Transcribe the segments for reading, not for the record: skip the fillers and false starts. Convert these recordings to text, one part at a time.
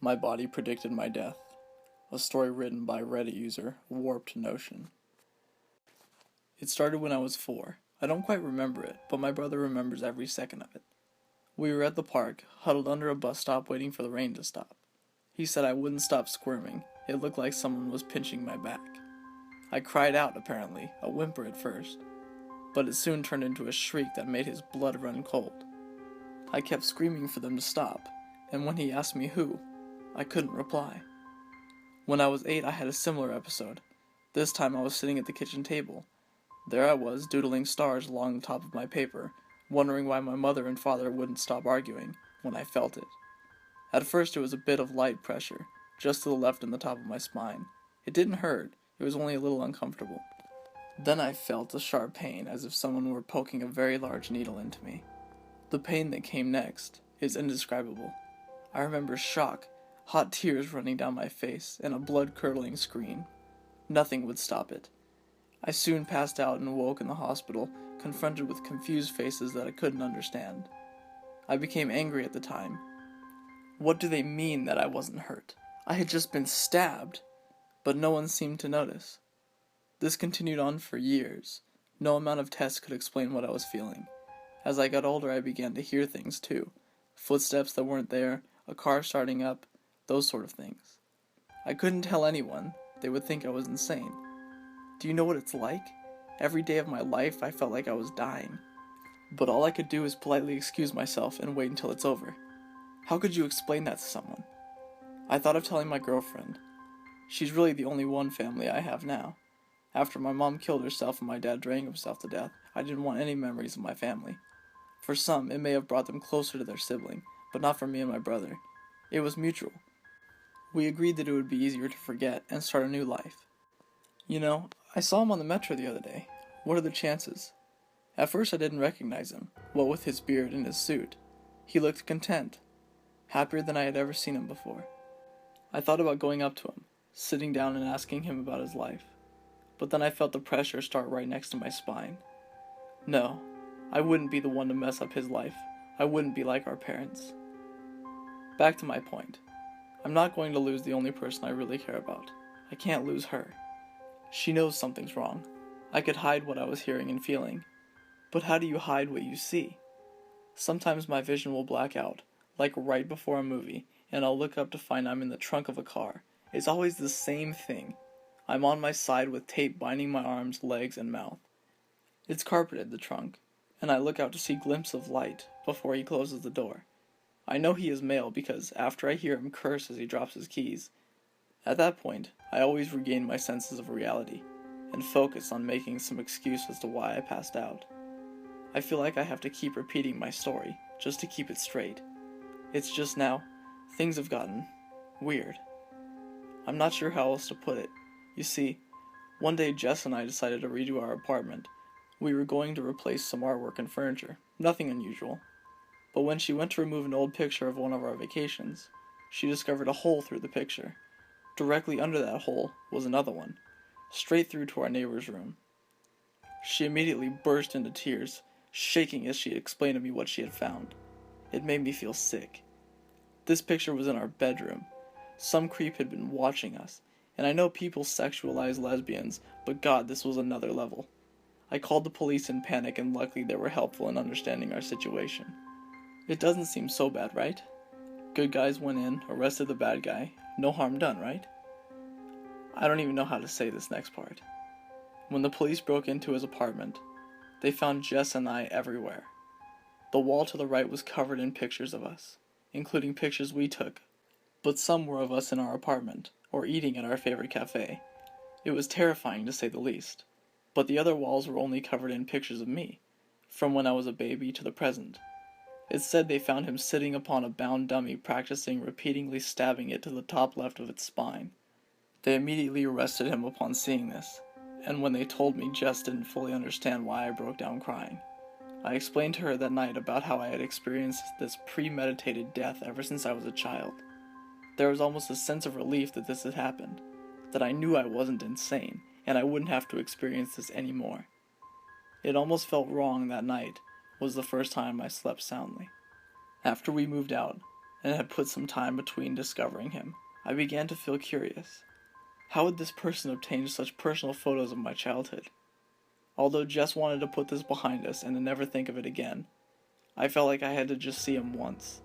My body predicted my death. A story written by Reddit user WarpedNotion. It started when I was 4. I don't quite remember it, but my brother remembers every second of it. We were at the park, huddled under a bus stop waiting for the rain to stop. He said I wouldn't stop squirming. It looked like someone was pinching my back. I cried out, apparently, a whimper at first, but it soon turned into a shriek that made his blood run cold. I kept screaming for them to stop, and when he asked me who, I couldn't reply. When I was 8, I had a similar episode. This time I was sitting at the kitchen table. There I was, doodling stars along the top of my paper, wondering why my mother and father wouldn't stop arguing, when I felt it. At first it was a bit of light pressure, just to the left in the top of my spine. It didn't hurt, it was only a little uncomfortable. Then I felt a sharp pain, as if someone were poking a very large needle into me. The pain that came next is indescribable. I remember shock, hot tears running down my face, and a blood-curdling scream. Nothing would stop it. I soon passed out and woke in the hospital, confronted with confused faces that I couldn't understand. I became angry at the time. What do they mean that I wasn't hurt? I had just been stabbed, but no one seemed to notice. This continued on for years. No amount of tests could explain what I was feeling. As I got older, I began to hear things too. Footsteps that weren't there, a car starting up, those sort of things. I couldn't tell anyone. They would think I was insane. Do you know what it's like? Every day of my life, I felt like I was dying. But all I could do is politely excuse myself and wait until it's over. How could you explain that to someone? I thought of telling my girlfriend. She's really the only one family I have now. After my mom killed herself and my dad drank himself to death, I didn't want any memories of my family. For some, it may have brought them closer to their sibling, but not for me and my brother. It was mutual. We agreed that it would be easier to forget and start a new life. You know, I saw him on the metro the other day. What are the chances? At first I didn't recognize him, what with his beard and his suit. He looked content, happier than I had ever seen him before. I thought about going up to him, sitting down and asking him about his life. But then I felt the pressure start right next to my spine. No, I wouldn't be the one to mess up his life. I wouldn't be like our parents. Back to my point. I'm not going to lose the only person I really care about. I can't lose her. She knows something's wrong. I could hide what I was hearing and feeling. But how do you hide what you see? Sometimes my vision will black out, like right before a movie, and I'll look up to find I'm in the trunk of a car. It's always the same thing. I'm on my side with tape binding my arms, legs, and mouth. It's carpeted, the trunk, and I look out to see glimpses of light before he closes the door. I know he is male because after I hear him curse as he drops his keys, at that point, I always regain my senses of reality and focus on making some excuse as to why I passed out. I feel like I have to keep repeating my story just to keep it straight. It's just now, things have gotten weird. I'm not sure how else to put it. You see, one day Jess and I decided to redo our apartment. We were going to replace some artwork and furniture, nothing unusual. But when she went to remove an old picture of one of our vacations, she discovered a hole through the picture. Directly under that hole was another one, straight through to our neighbor's room. She immediately burst into tears, shaking as she explained to me what she had found. It made me feel sick. This picture was in our bedroom. Some creep had been watching us, and I know people sexualize lesbians, but God, this was another level. I called the police in panic, and luckily they were helpful in understanding our situation. It doesn't seem so bad, right? Good guys went in, arrested the bad guy. No harm done, right? I don't even know how to say this next part. When the police broke into his apartment, they found Jess and I everywhere. The wall to the right was covered in pictures of us, including pictures we took, but some were of us in our apartment, or eating at our favorite cafe. It was terrifying to say the least, but the other walls were only covered in pictures of me, from when I was a baby to the present. It said they found him sitting upon a bound dummy practicing repeatedly stabbing it to the top left of its spine. They immediately arrested him upon seeing this, and when they told me Jess didn't fully understand why I broke down crying. I explained to her that night about how I had experienced this premeditated death ever since I was a child. There was almost a sense of relief that this had happened, that I knew I wasn't insane, and I wouldn't have to experience this anymore. It almost felt wrong that night was the first time I slept soundly. After we moved out, and had put some time between discovering him, I began to feel curious. How had this person obtained such personal photos of my childhood? Although Jess wanted to put this behind us and to never think of it again, I felt like I had to just see him once.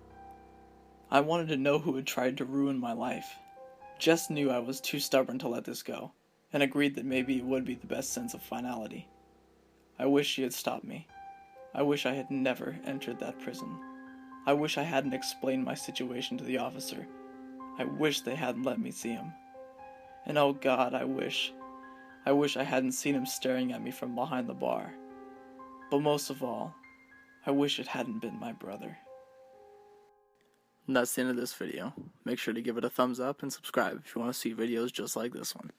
I wanted to know who had tried to ruin my life. Jess knew I was too stubborn to let this go, and agreed that maybe it would be the best sense of finality. I wish she had stopped me. I wish I had never entered that prison. I wish I hadn't explained my situation to the officer. I wish they hadn't let me see him. And oh God, I wish I hadn't seen him staring at me from behind the bar. But most of all, I wish it hadn't been my brother. And that's the end of this video. Make sure to give it a thumbs up and subscribe if you want to see videos just like this one.